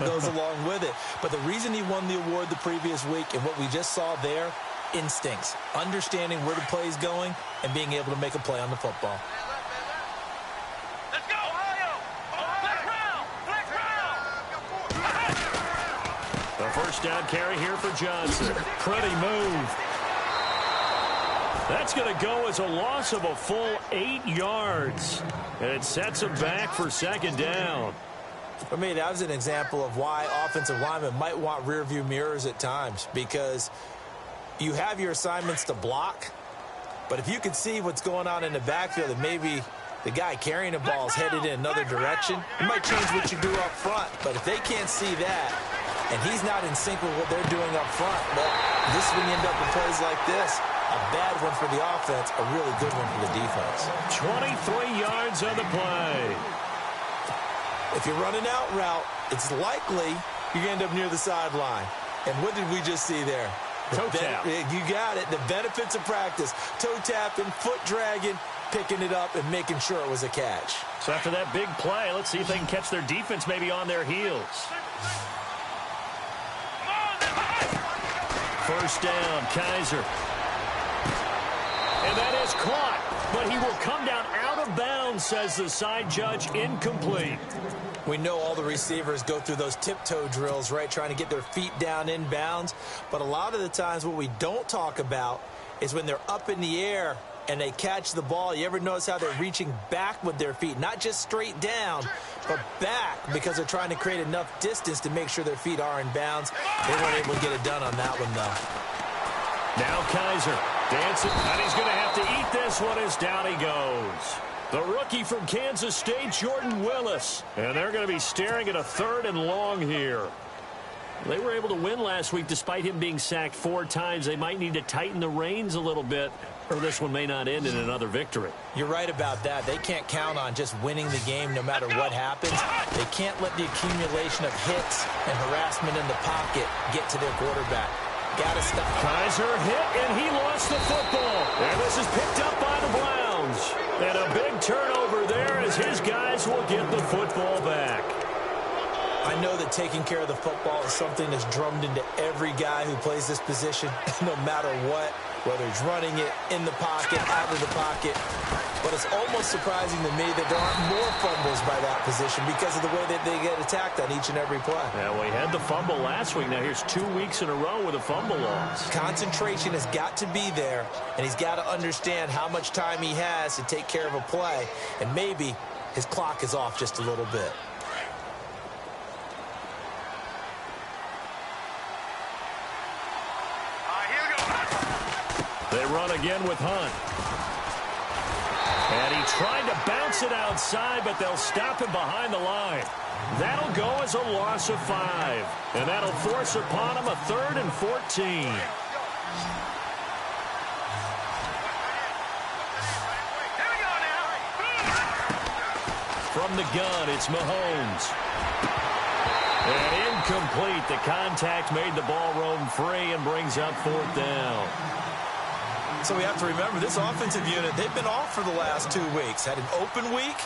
goes along with it. But the reason he won the award the previous week and what we just saw there, instincts, understanding where the play is going and being able to make a play on the football. Let's go, Ohio! The first down carry here for Johnson. Pretty move. That's going to go as a loss of a full 8 yards. And it sets him back for second down. For me, that was an example of why offensive linemen might want rearview mirrors at times, because you have your assignments to block, but if you can see what's going on in the backfield and maybe the guy carrying the ball is headed in another direction, it might change what you do up front. But if they can't see that and he's not in sync with what they're doing up front, well, this is when you end up with plays like this. A bad one for the offense, a really good one for the defense. 23 yards on the play. If you're running out route, it's likely you're going to end up near the sideline. And what did we just see there? Toe tap. You got it. The benefits of practice. Toe tapping, foot dragging, picking it up, and making sure it was a catch. So after that big play, let's see if they can catch their defense maybe on their heels. First down, Kaiser. And that is caught, but he will come down out of bounds, says the side judge, incomplete. We know all the receivers go through those tiptoe drills, right, trying to get their feet down in bounds. But a lot of the times what we don't talk about is when they're up in the air and they catch the ball. You ever notice how they're reaching back with their feet, not just straight down, but back, because they're trying to create enough distance to make sure their feet are in bounds. They weren't able to get it done on that one, though. Now Kaiser dancing, and he's going to have to eat this one as down he goes. The rookie from Kansas State, Jordan Willis. And they're going to be staring at a 3rd and long here. They were able to win last week despite him being sacked 4 times. They might need to tighten the reins a little bit, or this one may not end in another victory. You're right about that. They can't count on just winning the game no matter what happens. They can't let the accumulation of hits and harassment in the pocket get to their quarterback. Got to stop. Kaiser hit, and he lost the football. And this is picked up by the Browns. And a big turnover there as his guys will get the football back. I know that taking care of the football is something that's drummed into every guy who plays this position, no matter what, whether he's running it, in the pocket, out of the pocket. But it's almost surprising to me that there aren't more fumbles by that position because of the way that they get attacked on each and every play. Yeah, we had the fumble last week. Now here's 2 weeks in a row with a fumble loss. Concentration has got to be there, and he's got to understand how much time he has to take care of a play, and maybe his clock is off just a little bit. They run again with Hunt. And he tried to bounce it outside, but they'll stop him behind the line. That'll go as a loss of 5. And that'll force upon him a 3rd and 14. From the gun, it's Mahomes. And incomplete. The contact made the ball roam free and brings up 4th down. So we have to remember this offensive unit, they've been off for the last 2 weeks, had an open week,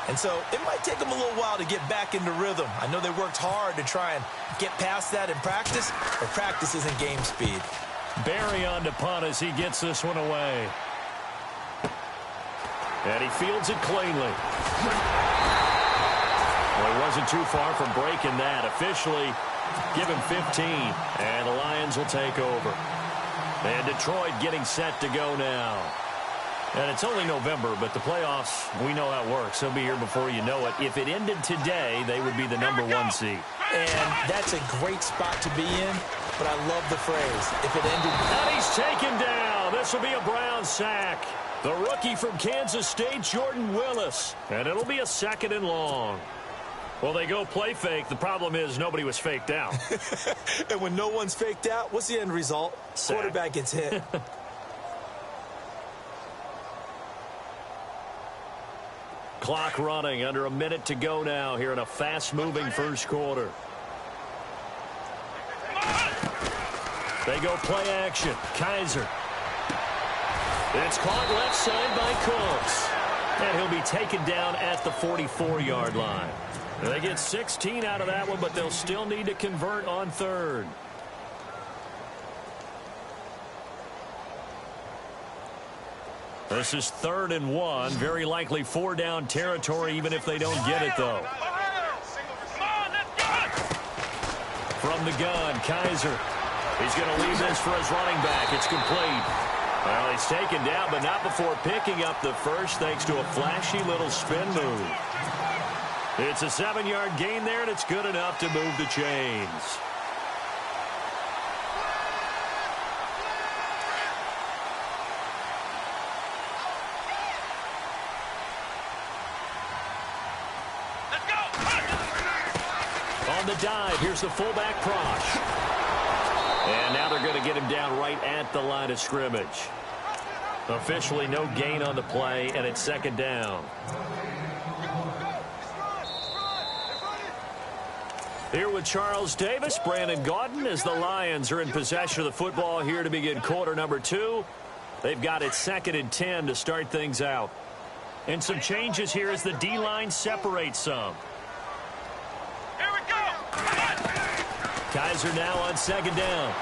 and so it might take them a little while to get back into rhythm. I know they worked hard to try and get past that in practice, but practice isn't game speed. Barry on to punt as he gets this one away. And he fields it cleanly. Well, he wasn't too far from breaking that. Officially, give him 15, and the Lions will take over. And Detroit getting set to go now. And it's only November, but the playoffs, we know how it works. They'll be here before you know it. If it ended today, they would be the #1 seed. And that's a great spot to be in, but I love the phrase, if it ended. And he's taken down. This will be a Brown sack. The rookie from Kansas State, Jordan Willis. And it'll be a 2nd and long. Well, they go play fake. The problem is nobody was faked out. And when no one's faked out, what's the end result? Sack. Quarterback gets hit. Clock running, under a minute to go now here in a fast-moving first quarter. They go play action. Kaiser. It's caught left side by Cooks. And he'll be taken down at the 44-yard line. They get 16 out of that one, but they'll still need to convert on third. This is 3rd and 1. Very likely 4-down territory, even if they don't get it, though. From the gun, Kaiser. He's going to leave this for his running back. It's complete. Well, he's taken down, but not before picking up the first, thanks to a flashy little spin move. It's a 7-yard gain there, and it's good enough to move the chains. On the dive, here's the fullback Prosh. And now they're going to get him down right at the line of scrimmage. Officially no gain on the play, and it's 2nd down. Here with Charles Davis, Brandon Gaudin, as the Lions are in possession of the football here to begin quarter number 2. They've got it 2nd and 10 to start things out. And some changes here as the D-line separates some. Here we go! Kaiser now on 2nd down.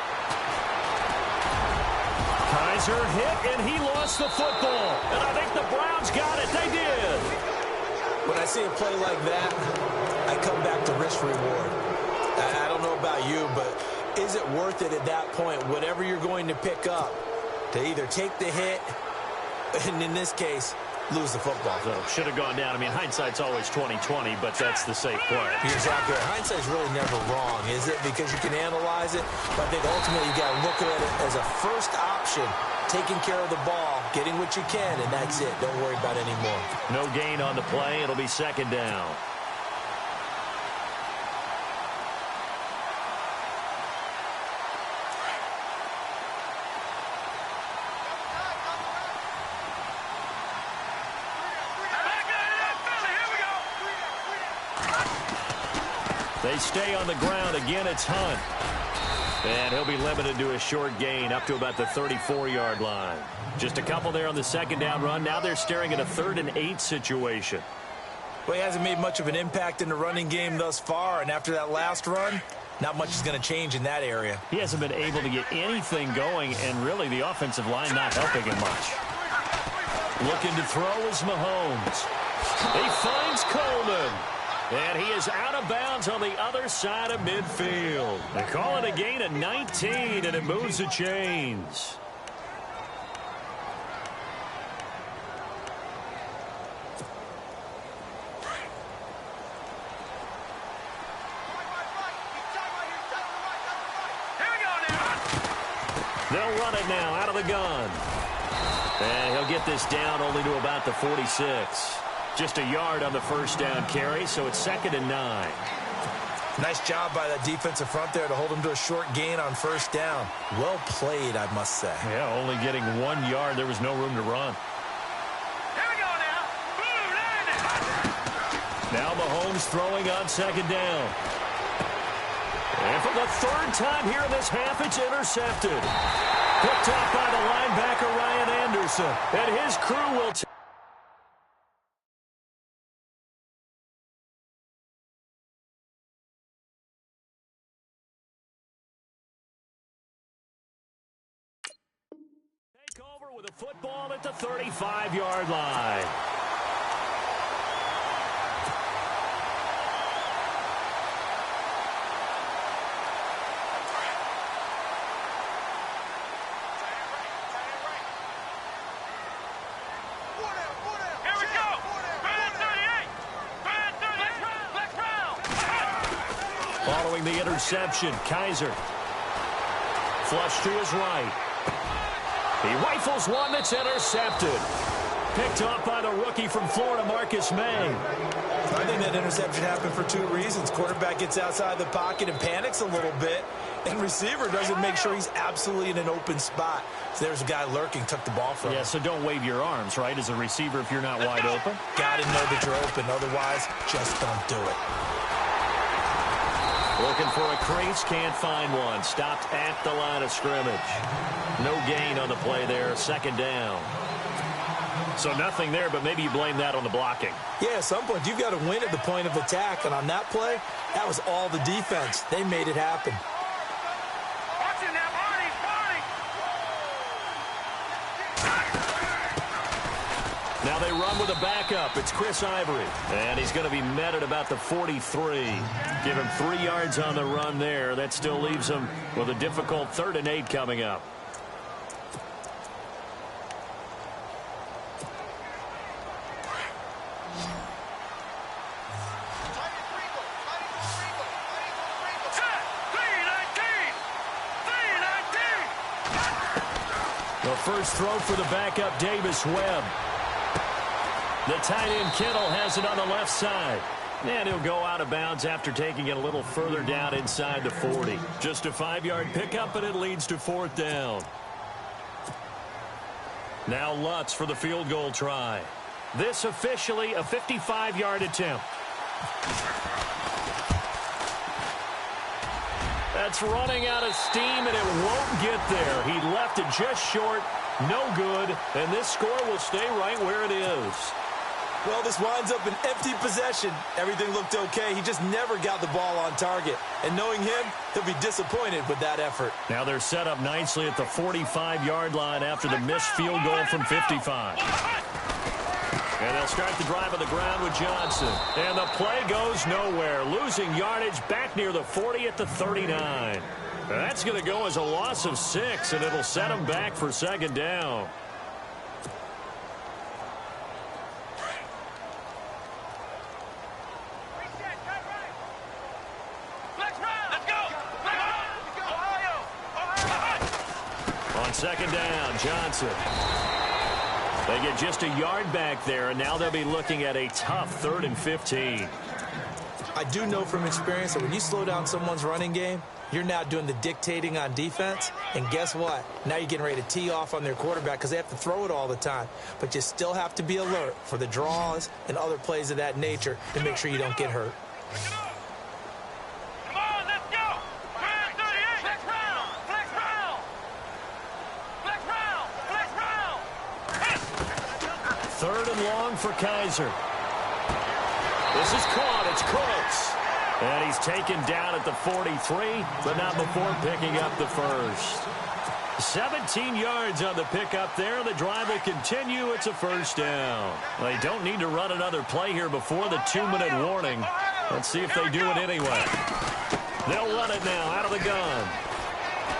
Kaiser hit, and he lost the football. And I think the Browns got it. They did. When I see a play like that, I come back to risk reward. I don't know about you, but is it worth it at that point, whatever you're going to pick up, to either take the hit, and in this case, lose the football? So should have gone down. I mean, hindsight's always 20/20, but that's the safe play. You're exactly right. Hindsight's really never wrong, is it? Because you can analyze it, but I think ultimately you got to look at it as a first option, taking care of the ball, getting what you can, and that's it. Don't worry about it anymore. No gain on the play. It'll be 2nd down. They stay on the ground. Again, it's Hunt. And he'll be limited to a short gain up to about the 34-yard line. Just a couple there on the 2nd down run. Now they're staring at a 3rd and 8 situation. Well, he hasn't made much of an impact in the running game thus far, and after that last run, not much is going to change in that area. He hasn't been able to get anything going, and really the offensive line not helping him much. Looking to throw is Mahomes. He finds Coleman. And he is out of bounds on the other side of midfield. They call it a gain of 19, and it moves the chains. They'll run it now out of the gun. And he'll get this down only to about the 46. Just a yard on the first down carry, so it's 2nd and 9. Nice job by that defensive front there to hold him to a short gain on first down. Well played, I must say. Yeah, only getting 1 yard. There was no room to run. Here we go now. Now Mahomes throwing on 2nd down. And for the 3rd time here in this half, it's intercepted. Picked off by the linebacker Ryan Anderson. And his crew will take over with a football at the 35-yard line. Here we go. Brand 38. Brand 38. Let's round. Following the interception, Kaiser. Flush to his right. He rifles one that's intercepted. Picked off by the rookie from Florida, Marcus May. I think that interception happened for 2 reasons. Quarterback gets outside the pocket and panics a little bit, and receiver doesn't make sure he's absolutely in an open spot. So there's a guy lurking, took the ball from him. Yeah, so don't wave your arms, right, as a receiver if you're not wide open. Got to know that you're open. Otherwise, just don't do it. Looking for a crease, can't find one. Stopped at the line of scrimmage. No gain on the play there, 2nd down. So nothing there, but maybe you blame that on the blocking. Yeah, at some point, you've got to win at the point of attack. And on that play, that was all the defense. They made it happen. Watching that body. Now they run with a backup. It's Chris Ivory. And he's going to be met at about the 43. Give him 3 yards on the run there. That still leaves him with a difficult 3rd and 8 coming up. The first throw for the backup, Davis Webb. The tight end, Kittle, has it on the left side. And he'll go out of bounds after taking it a little further down inside the 40. Just a 5-yard pickup, and it leads to 4th down. Now Lutz for the field goal try. This officially a 55-yard attempt. That's running out of steam, and it won't get there. He left it just short, no good, and this score will stay right where it is. Well, this winds up an empty possession. Everything looked okay. He just never got the ball on target. And knowing him, he'll be disappointed with that effort. Now they're set up nicely at the 45-yard line after the missed field goal from 55. And they'll start the drive on the ground with Johnson. And the play goes nowhere. Losing yardage back near the 40 at the 39. That's going to go as a loss of 6, and it'll set them back for 2nd down. On 2nd down, Johnson. They get just a yard back there, and now they'll be looking at a tough 3rd and 15. I do know from experience that when you slow down someone's running game, you're now doing the dictating on defense. And guess what? Now you're getting ready to tee off on their quarterback because they have to throw it all the time. But you still have to be alert for the draws and other plays of that nature to make sure you don't get hurt. Come on, let's go. 38. Flex round. Flex round. Flex round. Flex round. 3rd and long for Kaiser. This is caught. It's Cooks. And he's taken down at the 43, but not before picking up the first. 17 yards on the pickup there. The drive will continue. It's a 1st down. They don't need to run another play here before the 2-minute warning. Let's see if they do it anyway. They'll run it now out of the gun.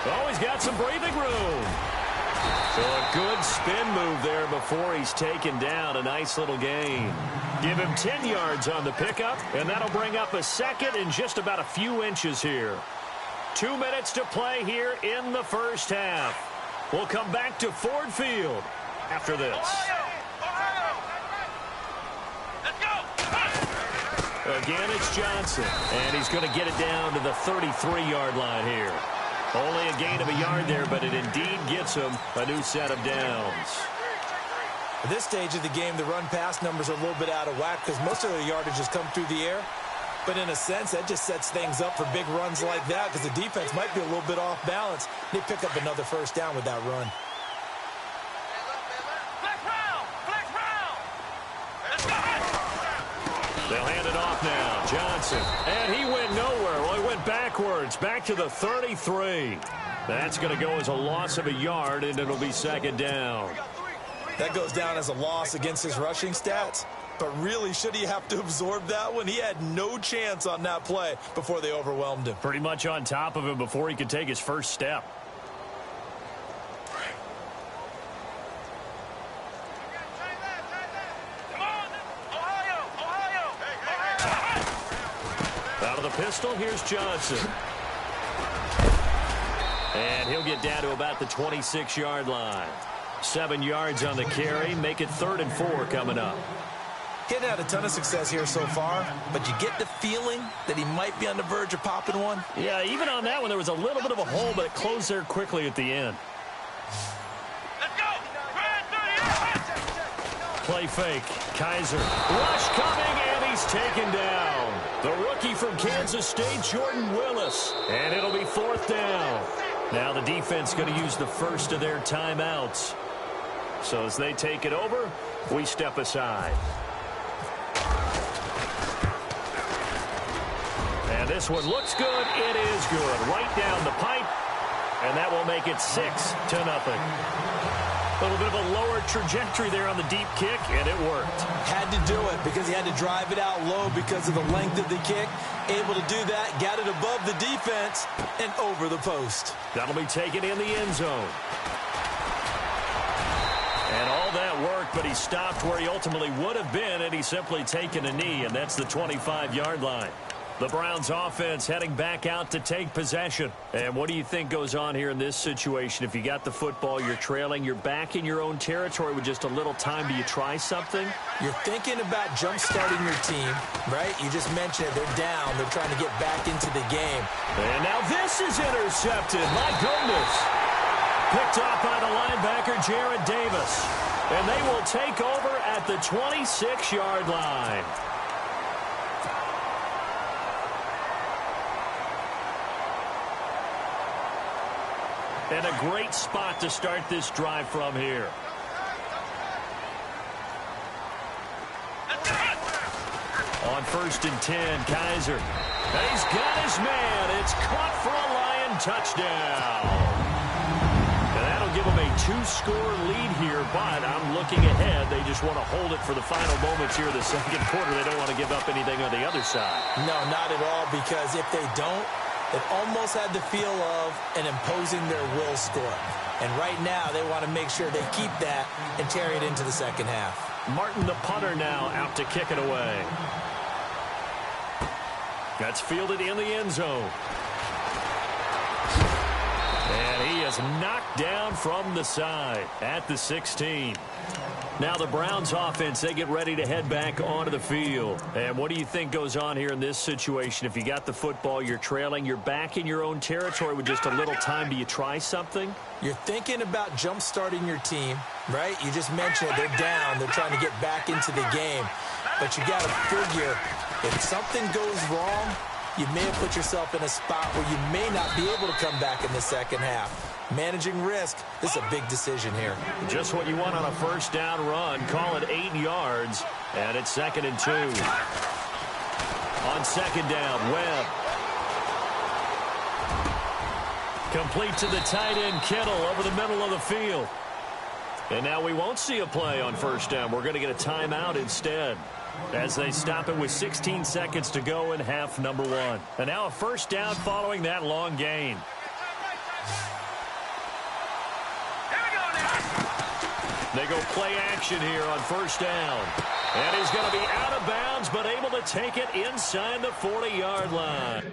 Oh, he's got some breathing room. So a good spin move there before he's taken down. A nice little gain. Give him 10 yards on the pickup, and that'll bring up a 2nd and just about a few inches here. 2 minutes to play here in the 1st half. We'll come back to Ford Field after this. Again, it's Johnson, and he's going to get it down to the 33-yard line here. Only a gain of a yard there, but it indeed gets him a new set of downs. At this stage of the game, the run-pass numbers are a little bit out of whack because most of their yardage has come through the air. But in a sense, that just sets things up for big runs like that because the defense might be a little bit off balance. They pick up another 1st down with that run. They'll hand it off now. Johnson. And he went nowhere. Well, he went backwards. Back to the 33. That's going to go as a loss of a yard, and it'll be 2nd down. That goes down as a loss against his rushing stats. But really, should he have to absorb that one? He had no chance on that play before they overwhelmed him. Pretty much on top of him before he could take his first step. Out of the pistol, here's Johnson. And he'll get down to about the 26-yard line. 7 yards on the carry. Make it 3rd and 4 coming up. He hadn't had a ton of success here so far, but you get the feeling that he might be on the verge of popping one. Yeah, even on that one, there was a little bit of a hole, but it closed there quickly at the end. Let's go. Play fake. Kaiser. Rush coming, and he's taken down. The rookie from Kansas State, Jordan Willis. And it'll be 4th down. Now the defense going to use the first of their timeouts. So as they take it over, We step aside. And this one looks good. It is good. Right down the pipe. And that will make it 6-0. A little bit of a lower trajectory there on the deep kick, and it worked. Had to do it because he had to drive it out low because of the length of the kick. Able to do that, got it above the defense, and over the post. That'll be taken in the end zone. And all that worked, but he stopped where he ultimately would have been, and he's simply taken a knee, and that's the 25-yard line. The Browns offense heading back out to take possession. And what do you think goes on here in this situation? If you got the football, you're trailing, you're back in your own territory with just a little time. Do you try something? You're thinking about jump-starting your team, right? You just mentioned it. They're down. They're trying to get back into the game. And now this is intercepted. My goodness. Picked off by the linebacker, Jared Davis. And they will take over at the 26-yard line. And a great spot to start this drive from here. On 1st and 10, Kaiser. And he's got his man. It's caught for a Lion touchdown. And that'll give them a 2-score lead here, but I'm looking ahead. They just want to hold it for the final moments here of the second quarter. They don't want to give up anything on the other side. No, not at all, because if they don't, it almost had the feel of an imposing their will score. And right now, they want to make sure they keep that and carry it into the second half. Martin, the punter, now out to kick it away. That's fielded in the end zone. And he is knocked down from the side at the 16. Now the Browns offense, they get ready to head back onto the field. And what do you think goes on here in this situation? If you got the football, you're trailing, you're back in your own territory with just a little time. Do you try something? You're thinking about jump-starting your team, right? You just mentioned it. They're down. They're trying to get back into the game. But you got to figure, if something goes wrong, you may have put yourself in a spot where you may not be able to come back in the second half. Managing risk, this is a big decision here. Just what you want on a first down run. Call it 8 yards, and it's 2nd and 2. On 2nd down, Webb. Complete to the tight end, Kittle, over the middle of the field. And now we won't see a play on 1st down. We're going to get a timeout instead, as they stop it with 16 seconds to go in half number 1. And now a 1st down following that long gain. They go play action here on 1st down. And he's going to be out of bounds, but able to take it inside the 40-yard line.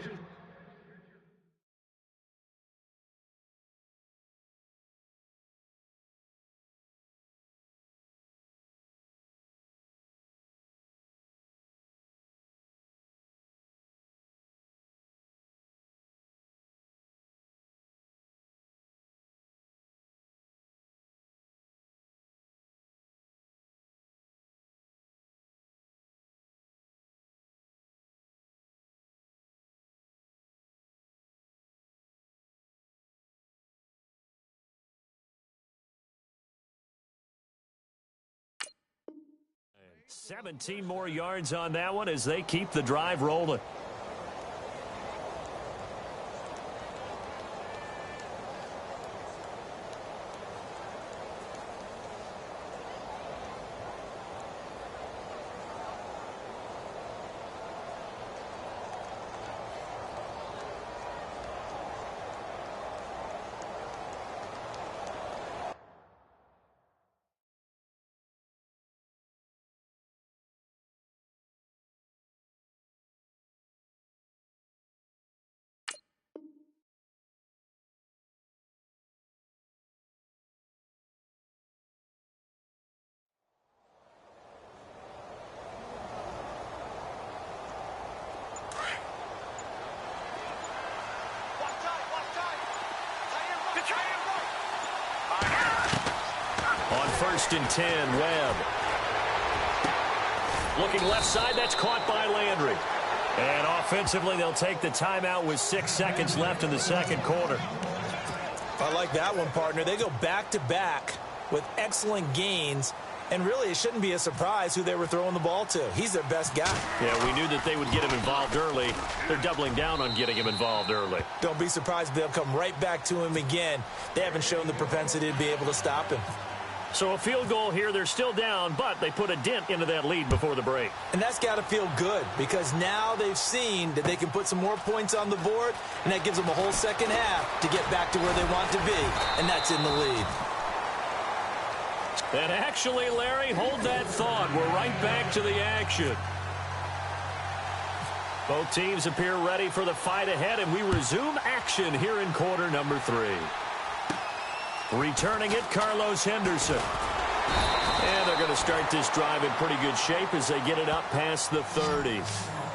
And 17 more yards on that one as they keep the drive rolling. On 1st and 10, Webb. Looking left side, that's caught by Landry. And offensively, they'll take the timeout with 6 seconds left in the second quarter. I like that one, partner. They go back-to-back with excellent gains, And really, it shouldn't be a surprise who they were throwing the ball to. He's their best guy. Yeah, we knew that they would get him involved early. They're doubling down on getting him involved early. Don't be surprised if they'll come right back to him again. They haven't shown the propensity to be able to stop him. So a field goal here. They're still down, but they put a dent into that lead before the break. And that's got to feel good because now they've seen that they can put some more points on the board, and that gives them a whole second half to get back to where they want to be, and that's in the lead. And actually, Larry, hold that thought. We're right back to the action. Both teams appear ready for the fight ahead, and we resume action here in quarter number 3. Returning it, Carlos Henderson. And they're going to start this drive in pretty good shape as they get it up past the 30.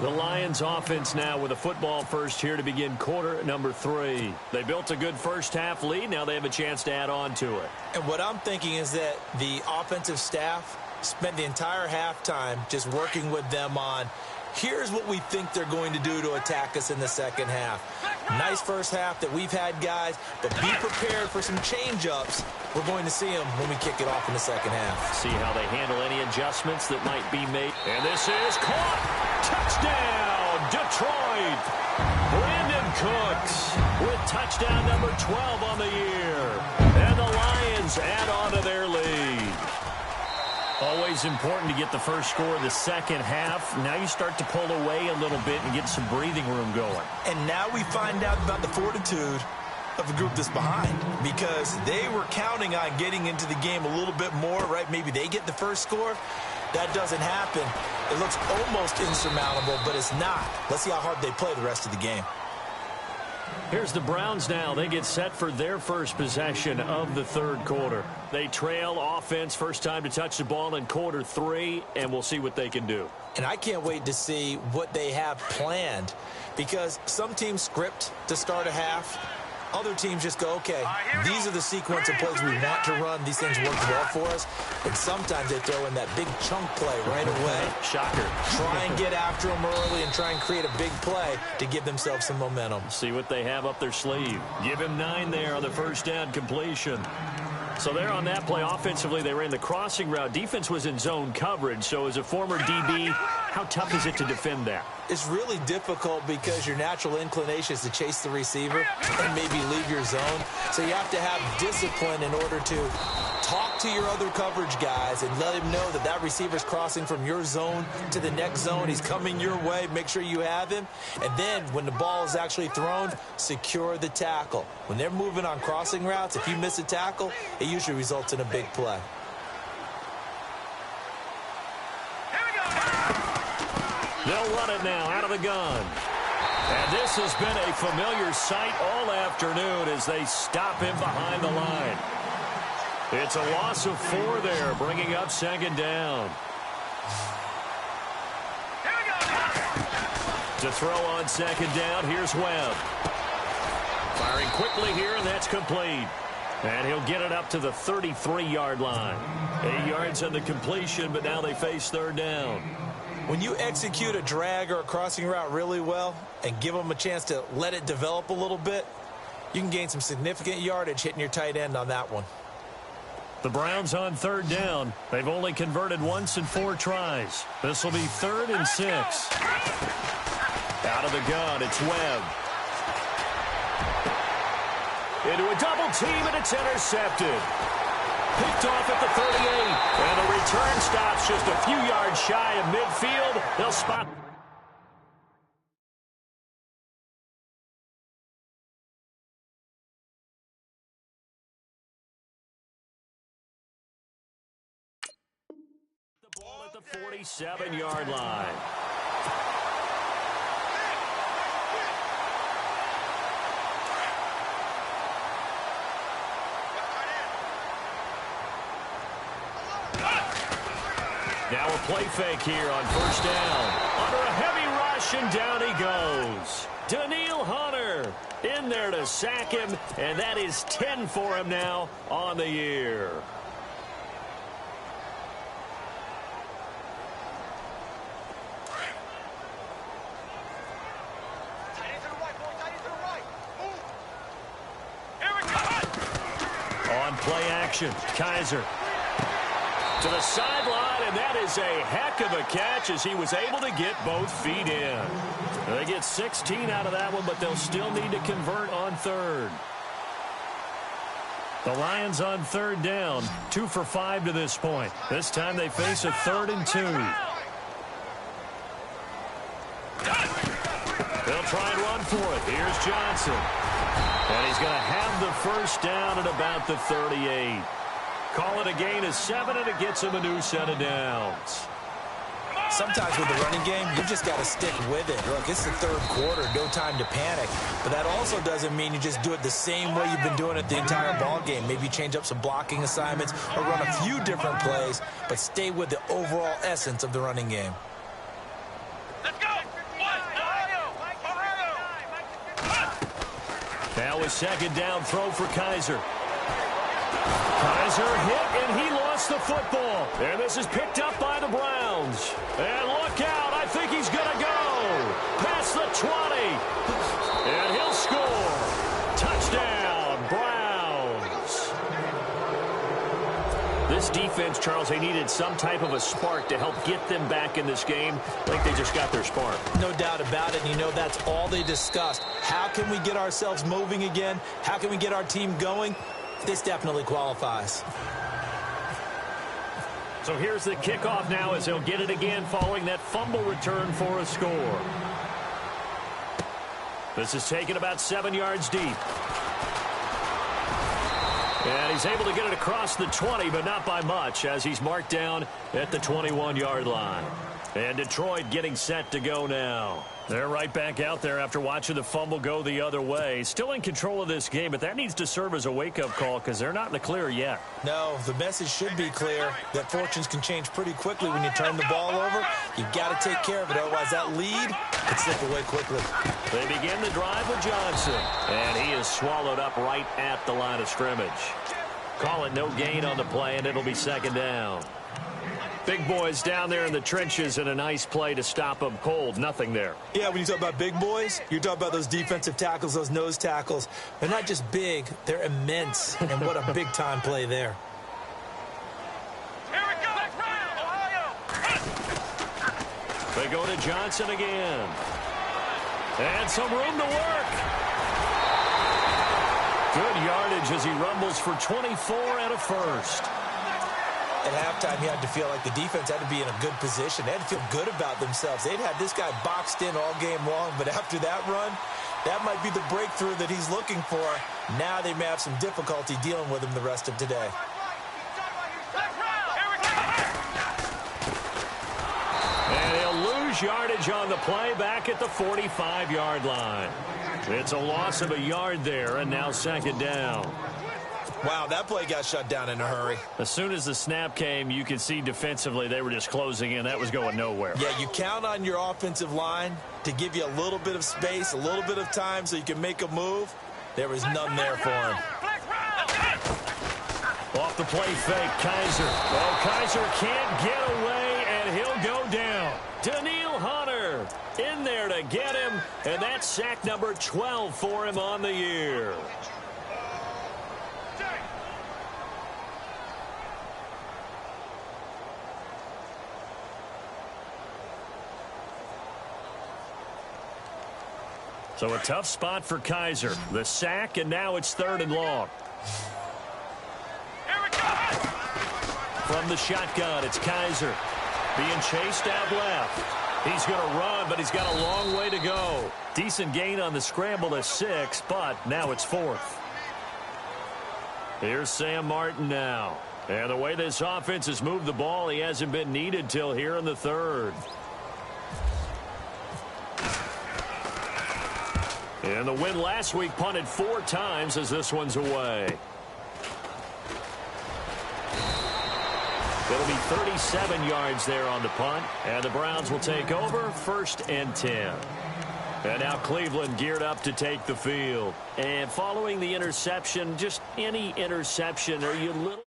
The Lions offense now with a football first here to begin quarter number 3. They built a good first half lead. Now they have a chance to add on to it. And what I'm thinking is that the offensive staff spent the entire halftime just working with them on here's what we think they're going to do to attack us in the second half. Nice first half that we've had, guys, but be prepared for some change-ups. We're going to see them when we kick it off in the second half. See how they handle any adjustments that might be made. And this is caught. Touchdown, Detroit. Brandon Cooks with touchdown number 12 on the year. And the Lions add on to their lead. Always important to get the first score of the second half. Now you start to pull away a little bit and get some breathing room going. And now we find out about the fortitude of the group that's behind because they were counting on getting into the game a little bit more, right? Maybe they get the first score. That doesn't happen. It looks almost insurmountable, but it's not. Let's see how hard they play the rest of the game. Here's the Browns now. They get set for their first possession of the third quarter. They trail offense first time to touch the ball in quarter 3, and we'll see what they can do. And I can't wait to see what they have planned because some teams script to start a half. Other teams just go, okay, these are the sequence of plays we want to run. These things work well for us. And sometimes they throw in that big chunk play right away. Shocker. Try and get after them early and try and create a big play to give themselves some momentum. See what they have up their sleeve. Give him 9 there on the first down completion. So there on that play, offensively, they ran the crossing route. Defense was in zone coverage. So as a former DB, how tough is it to defend that? It's really difficult because your natural inclination is to chase the receiver and maybe leave your zone. So you have to have discipline in order to talk to your other coverage guys and let him know that that receiver's crossing from your zone to the next zone. He's coming your way. Make sure you have him. And then when the ball is actually thrown, secure the tackle. When they're moving on crossing routes, if you miss a tackle, it usually results in a big play. They'll run it now out of the gun. And this has been a familiar sight all afternoon as they stop him behind the line. It's a loss of 4 there, bringing up second down. To throw on second down, here's Webb. Firing quickly here, and that's complete. And he'll get it up to the 33-yard line. 8 yards on the completion, but now they face third down. When you execute a drag or a crossing route really well and give them a chance to let it develop a little bit, you can gain some significant yardage hitting your tight end on that one. The Browns on third down. They've only converted once in 4 tries. This will be 3rd and 6. Out of the gun, it's Webb. Into a double team, and it's intercepted. Picked off at the 38. And the return stops just a few yards shy of midfield. They'll spot. The ball at the 47-yard line. Now a play fake here on first down. Under a heavy rush, and down he goes. Daniil Hunter in there to sack him, and that is 10 for him now on the year. On play action, Kaiser. To the sideline, and that is a heck of a catch as he was able to get both feet in. They get 16 out of that one, but they'll still need to convert on third. The Lions on third down, 2 for 5 to this point. This time they face a 3rd and 2. They'll try and run for it. Here's Johnson. And he's going to have the first down at about the 38. Call it a gain of 7, and it gets him a new set of downs. Sometimes with the running game, you just got to stick with it. Look, it's the third quarter, no time to panic. But that also doesn't mean you just do it the same way you've been doing it the entire ball game. Maybe change up some blocking assignments or run a few different plays, but stay with the overall essence of the running game. Let's go! Now a second down throw for Kaiser. Kaiser hit, and he lost the football. And this is picked up by the Browns. And look out, I think he's going to go. Past the 20. And he'll score. Touchdown, Browns. This defense, Charles, they needed some type of a spark to help get them back in this game. I think they just got their spark. No doubt about it. And you know, that's all they discussed. How can we get ourselves moving again? How can we get our team going? This definitely qualifies. So here's the kickoff now as he'll get it again following that fumble return for a score. This is taken about 7 yards deep. And he's able to get it across the 20, but not by much, as he's marked down at the 21-yard line. And Detroit getting set to go now. They're right back out there after watching the fumble go the other way. Still in control of this game, but that needs to serve as a wake-up call because they're not in the clear yet. No, the message should be clear that fortunes can change pretty quickly when you turn the ball over. You've got to take care of it, otherwise that lead could slip away quickly. They begin the drive with Johnson, and he is swallowed up right at the line of scrimmage. Call it no gain on the play, and it'll be second down. Big boys down there in the trenches, and a nice play to stop them cold. Nothing there. Yeah, when you talk about big boys, you're talking about those defensive tackles, those nose tackles. They're not just big, they're immense. And what a big-time play there. Here we go! Ohio! They go to Johnson again. And some room to work. Good yardage as he rumbles for 24 and a first. At halftime, you had to feel like the defense had to be in a good position. They had to feel good about themselves. They'd had this guy boxed in all game long, but after that run, that might be the breakthrough that he's looking for. Now they may have some difficulty dealing with him the rest of today. And he'll lose yardage on the play back at the 45-yard line. It's a loss of a yard there, and now second down. Wow, that play got shut down in a hurry. As soon as the snap came, you could see defensively they were just closing in. That was going nowhere. Yeah, you count on your offensive line to give you a little bit of space, a little bit of time so you can make a move. There was none there for him. Off the play fake, Kaiser. Well, Kaiser can't get away, and he'll go down. Daniil Hunter in there to get him, and that's sack number 12 for him on the year. So a tough spot for Kaiser. The sack, and now it's 3rd and long. Here we go! From the shotgun, it's Kaiser being chased out left. He's going to run, but he's got a long way to go. Decent gain on the scramble to 6, but now it's 4th. Here's Sam Martin now. And the way this offense has moved the ball, he hasn't been needed till here in the 3rd. And the win last week punted 4 times as this one's away. It'll be 37 yards there on the punt. And the Browns will take over 1st and 10. And now Cleveland geared up to take the field. And following the interception, just any interception, are you a little...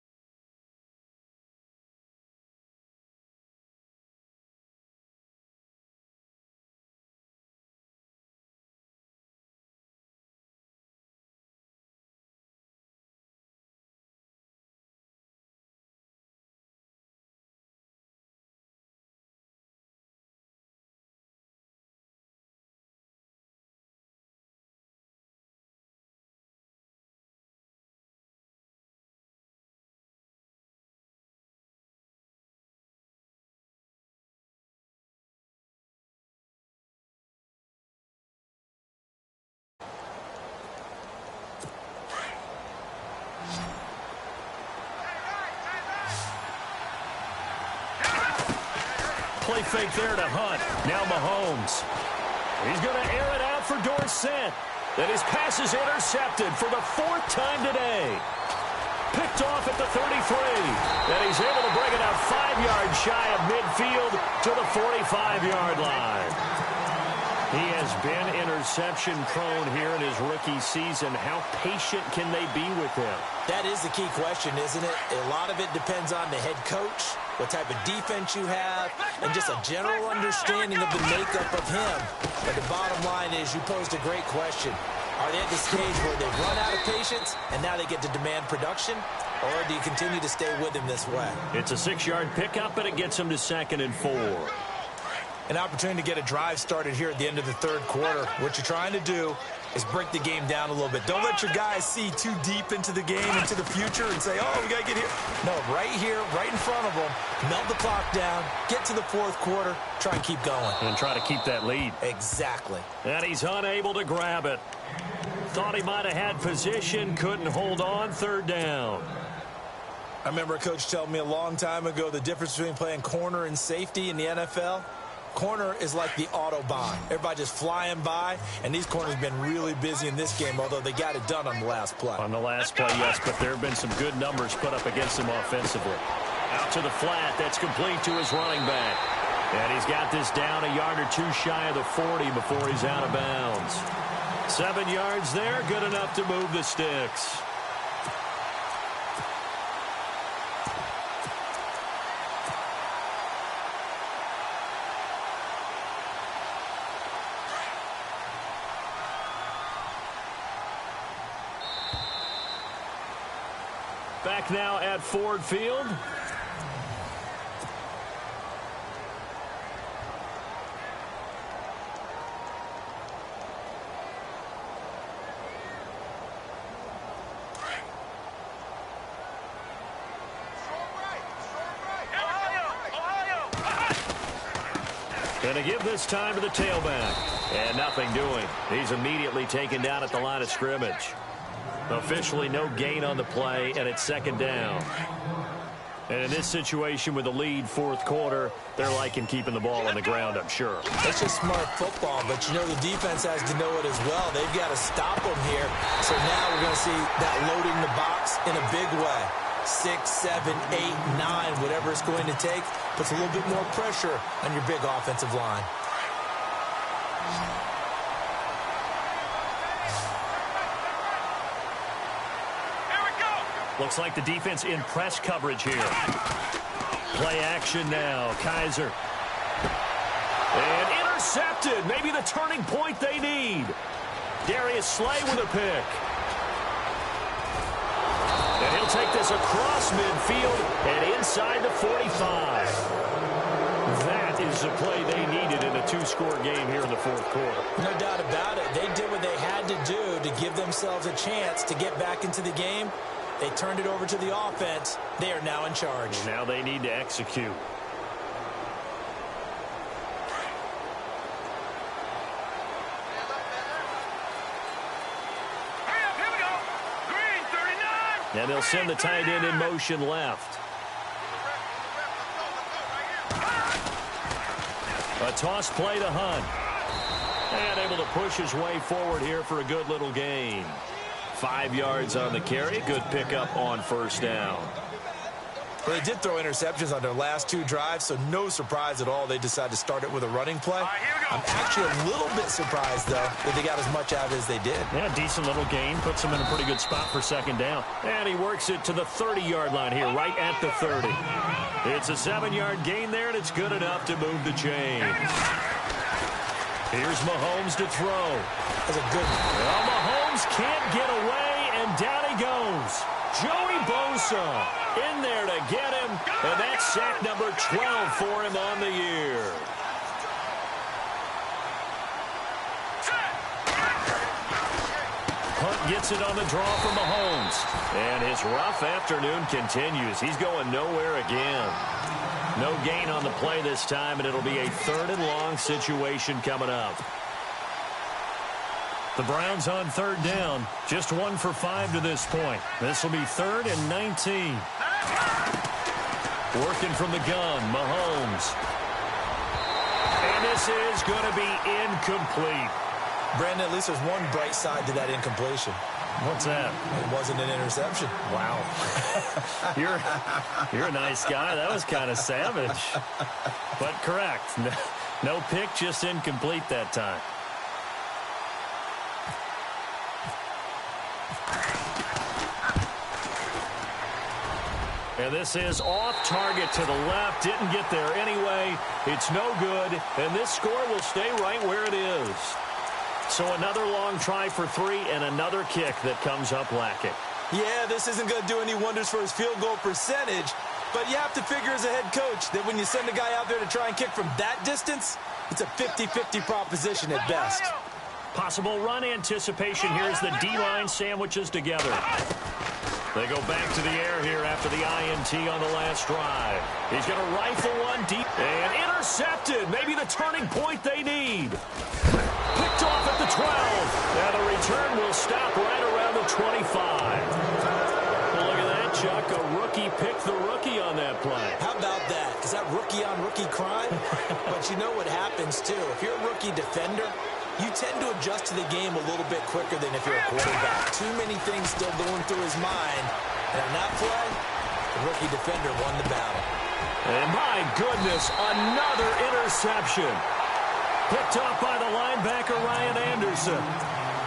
play fake there to Hunt. Now Mahomes. He's going to air it out for Dorsett. Then his pass is intercepted for the 4th time today. Picked off at the 33. And he's able to bring it out 5 yards shy of midfield to the 45-yard line. He has been interception-prone here in his rookie season. How patient can they be with him? That is the key question, isn't it? A lot of it depends on the head coach, what type of defense you have, and just a general understanding of the makeup of him. But the bottom line is you posed a great question. Are they at the stage where they've run out of patience and now they get to demand production? Or do you continue to stay with him this way? It's a 6-yard pickup, and it gets him to 2nd and 4. An opportunity to get a drive started here at the end of the 3rd quarter. What you're trying to do is break the game down a little bit. Don't let your guys see too deep into the game, into the future, and say, oh, we got to get here. No, right here, right in front of them, melt the clock down, get to the 4th quarter, try and keep going. And try to keep that lead. Exactly. And he's unable to grab it. Thought he might have had position, couldn't hold on, 3rd down. I remember a coach telling me a long time ago the difference between playing corner and safety in the NFL. Corner is like the Autobahn. Everybody just flying by, and these corners have been really busy in this game, although they got it done on the last play. On the last play, yes, but there have been some good numbers put up against him offensively. Out to the flat, that's complete to his running back. And he's got this down a yard or 2 shy of the 40 before he's out of bounds. 7 yards there, good enough to move the sticks. Back now at Ford Field. Going to give this time to the tailback. And nothing doing. He's immediately taken down at the line of scrimmage. Officially no gain on the play, and it's 2nd down. And in this situation with the lead 4th quarter, they're liking keeping the ball on the ground, I'm sure. It's just smart football, but you know the defense has to know it as well. They've got to stop them here. So now we're going to see that loading the box in a big way. 6, 7, 8, 9, whatever it's going to take, puts a little bit more pressure on your big offensive line. Looks like the defense in press coverage here. Play action now. Kaiser. And intercepted. Maybe the turning point they need. Darius Slay with a pick. And he'll take this across midfield and inside the 45. That is the play they needed in a 2-score game here in the 4th quarter. No doubt about it. They did what they had to do to give themselves a chance to get back into the game. They turned it over to the offense. They are now in charge. Now they need to execute. Here we go. Green 39. And they'll send the tight end in motion left. A toss play to Hunt. And able to push his way forward here for a good little gain. 5 yards on the carry. Good pickup on 1st down. Well, they did throw interceptions on their last 2 drives, so no surprise at all they decided to start it with a running play. I'm actually a little bit surprised, though, that they got as much out as they did. Yeah, decent little gain. Puts them in a pretty good spot for 2nd down. And he works it to the 30-yard line here, right at the 30. It's a 7-yard gain there, and it's good enough to move the chains. Here's Mahomes to throw. That's a good one. Well, Mahomes can't get away, and down he goes. Joey Bosa in there to get him, and that's sack number 12 for him on the year. Hunt gets it on the draw from Mahomes, and his rough afternoon continues. He's going nowhere again. No gain on the play this time, and it'll be a 3rd and long situation coming up. The Browns on 3rd down. Just 1 for 5 to this point. This will be 3rd and 19. Working from the gun, Mahomes. this is going to be incomplete. Brandon, at least there's one bright side to that incompletion. What's that? It wasn't an interception. Wow. You're a nice guy. That was kind of savage. But correct. No pick, just incomplete that time. And this is off target to the left. Didn't get there anyway. It's no good. And this score will stay right where it is. So another long try for 3 and another kick that comes up lacking. Yeah, this isn't going to do any wonders for his field goal percentage. But you have to figure as a head coach that when you send a guy out there to try and kick from that distance, it's a 50-50 proposition at best. Possible run anticipation here as the D-line sandwiches together. They go back to the air here after the INT on the last drive. He's going to rifle one deep and intercepted. Maybe the turning point they need. Picked off at the 12. Now the return will stop right around the 25. Well, look at that, Chuck. A rookie picked the rookie on that play. How about that? Is that rookie-on-rookie crime? But you know what happens, too. If you're a rookie defender, you tend to adjust to the game a little bit quicker than if you're a quarterback. Too many things still going through his mind. And on that play, the rookie defender won the battle. And my goodness, another interception. Picked off by the linebacker, Ryan Anderson.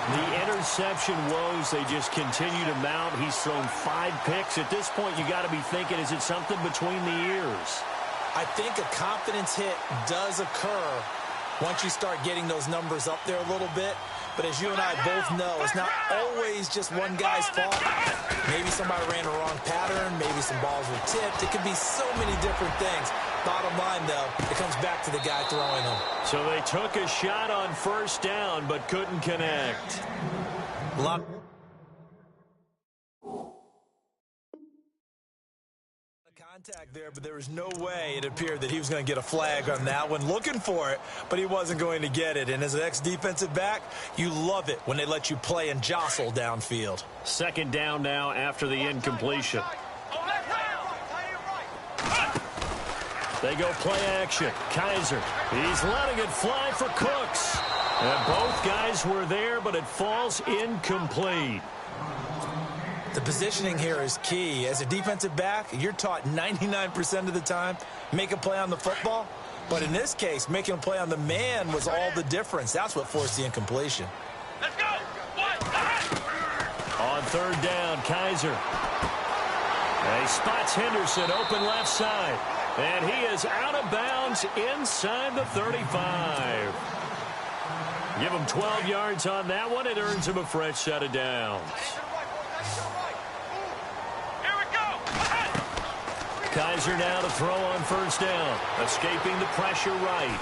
The interception woes, they just continue to mount. He's thrown 5 picks. At this point, you got to be thinking, is it something between the ears? I think a confidence hit does occur once you start getting those numbers up there a little bit. But as you and I both know, it's not always just one guy's fault. Maybe somebody ran a wrong pattern. Maybe some balls were tipped. It could be so many different things. Bottom line, though, it comes back to the guy throwing them. So they took a shot on first down but couldn't connect. Contact there, but there was no way it appeared that he was going to get a flag on that one. Looking for it, but he wasn't going to get it. And as an ex-defensive back, you love it when they let you play and jostle downfield. Second down now after the incompletion. They go play action. Kaiser, he's letting it fly for Cooks. And both guys were there, but it falls incomplete. The positioning here is key. As a defensive back, you're taught 99% of the time, make a play on the football. But in this case, making a play on the man was all the difference. That's what forced the incompletion. Let's go. On third down, Kaiser. He spots Henderson open left side. And he is out of bounds inside the 35. Give him 12 yards on that one. It earns him a fresh set of downs. Kaiser now to throw on first down. Escaping the pressure right.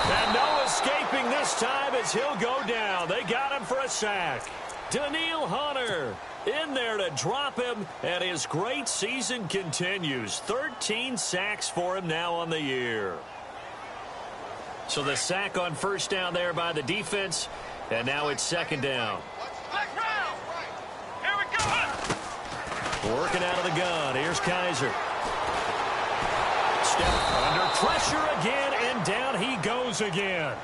And no escaping this time as he'll go down. They got him for a sack. Daniil Hunter in there to drop him, and his great season continues. 13 sacks for him now on the year. So the sack on first down there by the defense, and now it's second down. Working out of the gun. Here's Kaiser. Step under pressure again, and down he goes again.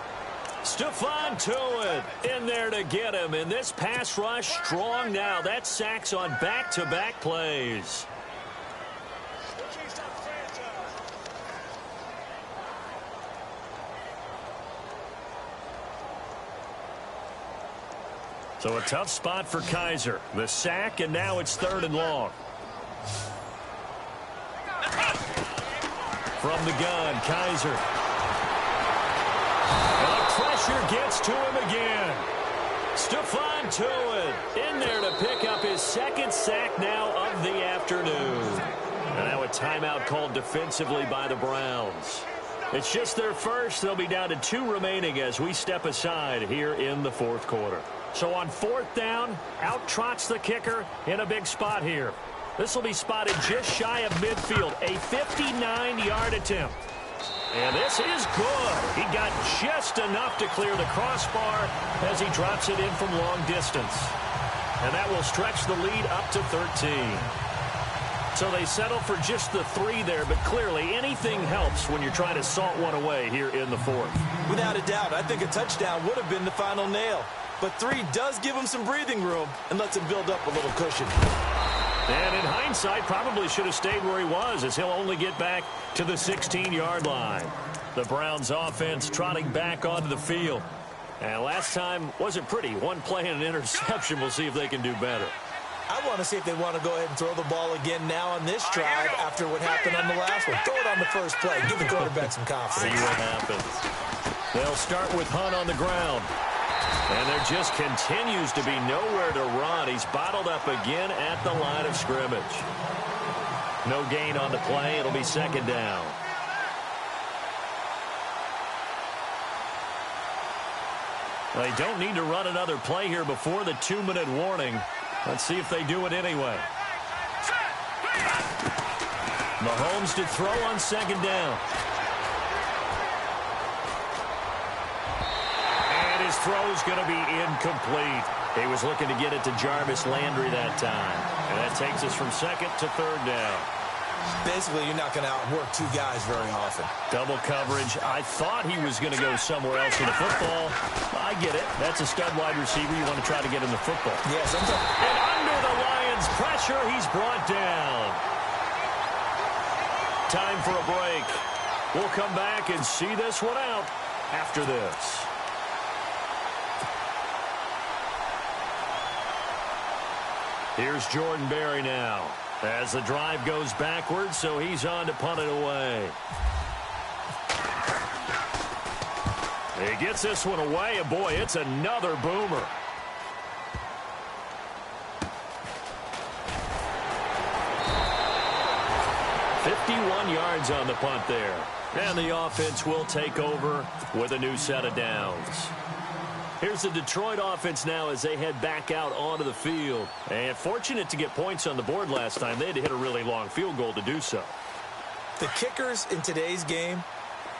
Stephon Tuitt in there to get him, and this pass rush strong now. That's sacks on back-to-back plays. So a tough spot for Kaiser. The sack, and now it's third and long. From the gun, Kaiser. And the pressure gets to him again. Stephon Tuitt in there to pick up his second sack now of the afternoon. And now a timeout called defensively by the Browns. It's just their first. They'll be down to 2 remaining as we step aside here in the fourth quarter. So on fourth down, out trots the kicker in a big spot here. This will be spotted just shy of midfield, a 59-yard attempt. And this is good. He got just enough to clear the crossbar as he drops it in from long distance. And that will stretch the lead up to 13. So they settle for just the 3 there, but clearly anything helps when you're trying to salt one away here in the 4th. Without a doubt, I think a touchdown would have been the final nail. But 3 does give him some breathing room and lets him build up a little cushion. And in hindsight, probably should have stayed where he was, as he'll only get back to the 16-yard line. The Browns offense trotting back onto the field. And last time wasn't pretty. One play and an interception. We'll see if they can do better. I want to see if they want to go ahead and throw the ball again now on this drive after what happened on the last one. Throw it on the first play. Give the quarterback some confidence. See what happens. They'll start with Hunt on the ground. And there just continues to be nowhere to run. He's bottled up again at the line of scrimmage. No gain on the play. It'll be second down. They don't need to run another play here before the 2-minute warning. Let's see if they do it anyway. Mahomes to throw on second down. And his throw's going to be incomplete. He was looking to get it to Jarvis Landry that time. And that takes us from second to third down. Basically, you're not going to outwork 2 guys very often. Double coverage. I thought he was going to go somewhere else with the football. I get it. That's a stud wide receiver. You want to try to get him the football. Yeah, sometimes. And under the Lions' pressure, he's brought down. Time for a break. We'll come back and see this one out after this. Here's Jordan Berry now. As the drive goes backwards, so he's on to punt it away. He gets this one away, and boy, it's another boomer. "51 yards on the punt there. And the offense will take over with a new set of downs. Here's the Detroit offense now as they head back out onto the field. And fortunate to get points on the board last time. They had to hit a really long field goal to do so. The kickers in today's game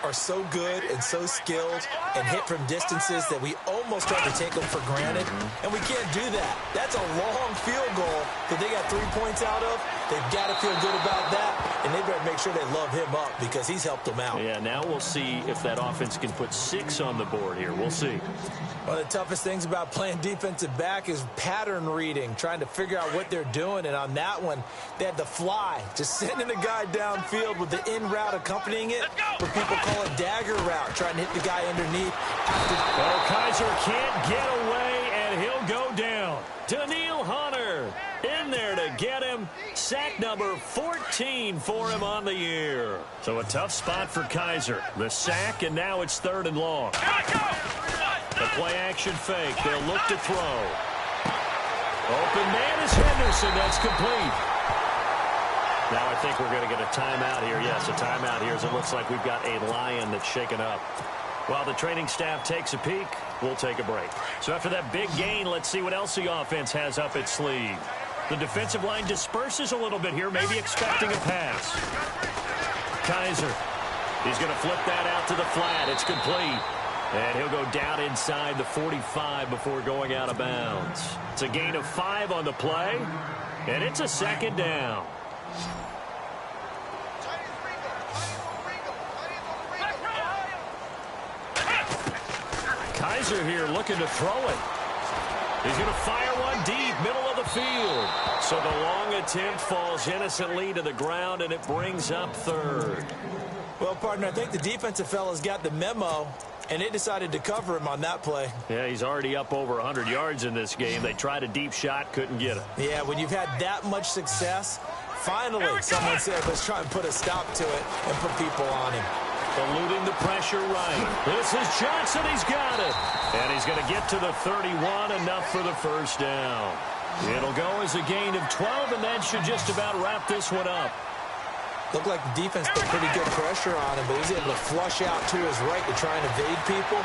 are so good and so skilled and hit from distances that we almost start to take them for granted. And we can't do that. That's a long field goal that they got 3 points out of. They've got to feel good about that, and they better make sure they love him up because he's helped them out. Yeah, now we'll see if that offense can put 6 on the board here. We'll see. One of the toughest things about playing defensive back is pattern reading, trying to figure out what they're doing. And on that one, they had the fly, just sending a guy downfield with the in route accompanying it, what people call a dagger route, trying to hit the guy underneath. Well, Kaiser can't get away, and he'll go down. Daniil Hunter in there to get him. Sack number 14 for him on the year. So a tough spot for Kaiser. The sack, and now it's 3rd and long. The play-action fake. They'll look to throw. Open man is Henderson. That's complete. Now I think we're going to get a timeout here. Yes, a timeout here as it looks like we've got a Lion that's shaken up. While the training staff takes a peek, we'll take a break. So after that big gain, let's see what else the offense has up its sleeve. The defensive line disperses a little bit here, maybe expecting a pass. Kaiser. He's going to flip that out to the flat. It's complete. And he'll go down inside the 45 before going out of bounds. It's a gain of 5 on the play, and it's a 2nd down. Kaiser here looking to throw it. He's going to fire one deep, middle of the field. So the long attempt falls innocently to the ground, and it brings up 3rd. Well, partner, I think the defensive fella's got the memo, and they decided to cover him on that play. Yeah, he's already up over 100 yards in this game. They tried a deep shot, couldn't get it. Yeah, when you've had that much success, finally someone said, let's try and put a stop to it and put people on him. Eluding the pressure right. This is Johnson. He's got it. And he's going to get to the 31, enough for the 1st down. It'll go as a gain of 12, and that should just about wrap this one up. Looked like the defense put pretty good pressure on him, but he's able to flush out to his right to try and evade people.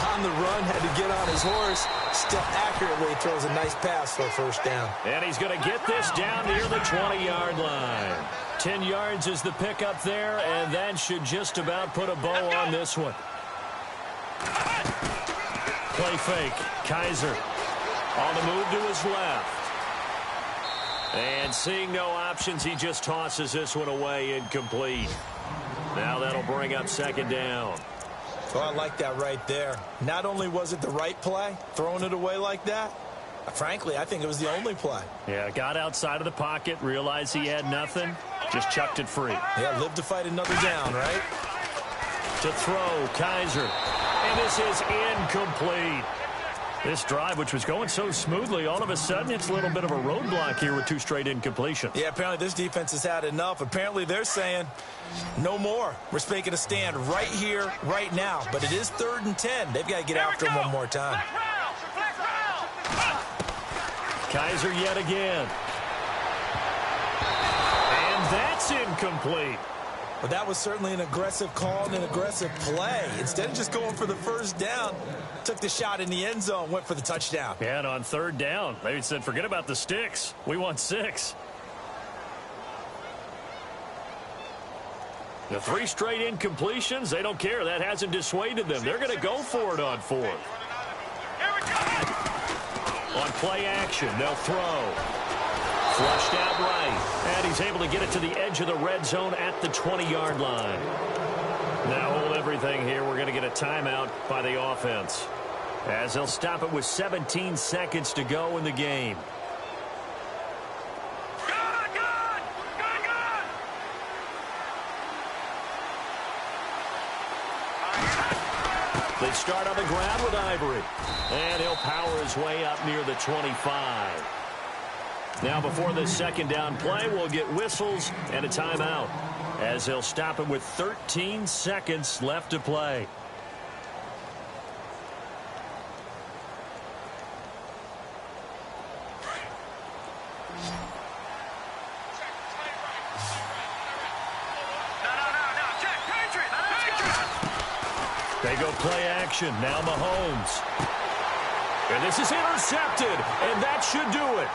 On the run, had to get on his horse. Still accurately throws a nice pass for a 1st down. And he's going to get this down near the 20-yard line. 10 yards is the pickup there, and that should just about put a bow on this one. Play fake. Kaiser on the move to his left. And seeing no options, he just tosses this one away, incomplete. Now that'll bring up second down. Well, I like that right there. Not only was it the right play, throwing it away like that, frankly, I think it was the only play. Yeah, got outside of the pocket, realized he had nothing, just chucked it free. Yeah, live to fight another down, right? To throw, Kaiser. And this is incomplete. This drive, which was going so smoothly, all of a sudden it's a little bit of a roadblock here with 2 straight incompletions. Yeah, apparently this defense has had enough. Apparently they're saying no more. We're making a stand right here, right now. But it is 3rd and 10. They've got to get after him one more time. Kaiser yet again. And that's incomplete. But that was certainly an aggressive call and an aggressive play. Instead of just going for the first down, took the shot in the end zone, went for the touchdown. Yeah, and on 3rd down, maybe said, forget about the sticks. We want 6. The 3 straight incompletions, they don't care. That hasn't dissuaded them. They're going to go for it on 4th. On play action, they'll throw. Flushed out right, and he's able to get it to the edge of the red zone at the 20-yard line. Now hold everything here. We're going to get a timeout by the offense, as they'll stop it with 17 seconds to go in the game. They start on the ground with Ivory, and he'll power his way up near the 25. Now before the second down play, we'll get whistles and a timeout, as they'll stop it with 13 seconds left to play. They go play action. Now Mahomes. And this is intercepted, and that should do it.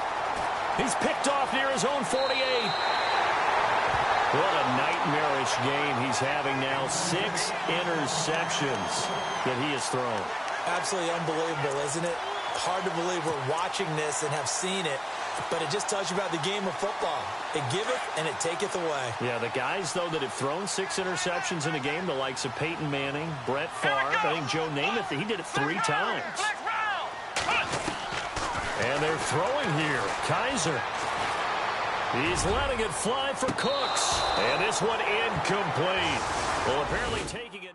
He's picked off near his own 48. What a nightmarish game he's having now. 6 interceptions that he has thrown. Absolutely unbelievable, isn't it? Hard to believe we're watching this and have seen it, but it just tells you about the game of football. It giveth and it taketh away. Yeah, the guys, though, that have thrown 6 interceptions in a game, the likes of Peyton Manning, Brett Favre, I think Joe Namath, he did it 3 times. And they're throwing here. Kaiser. He's letting it fly for Cooks. And this one incomplete. Well, apparently taking it.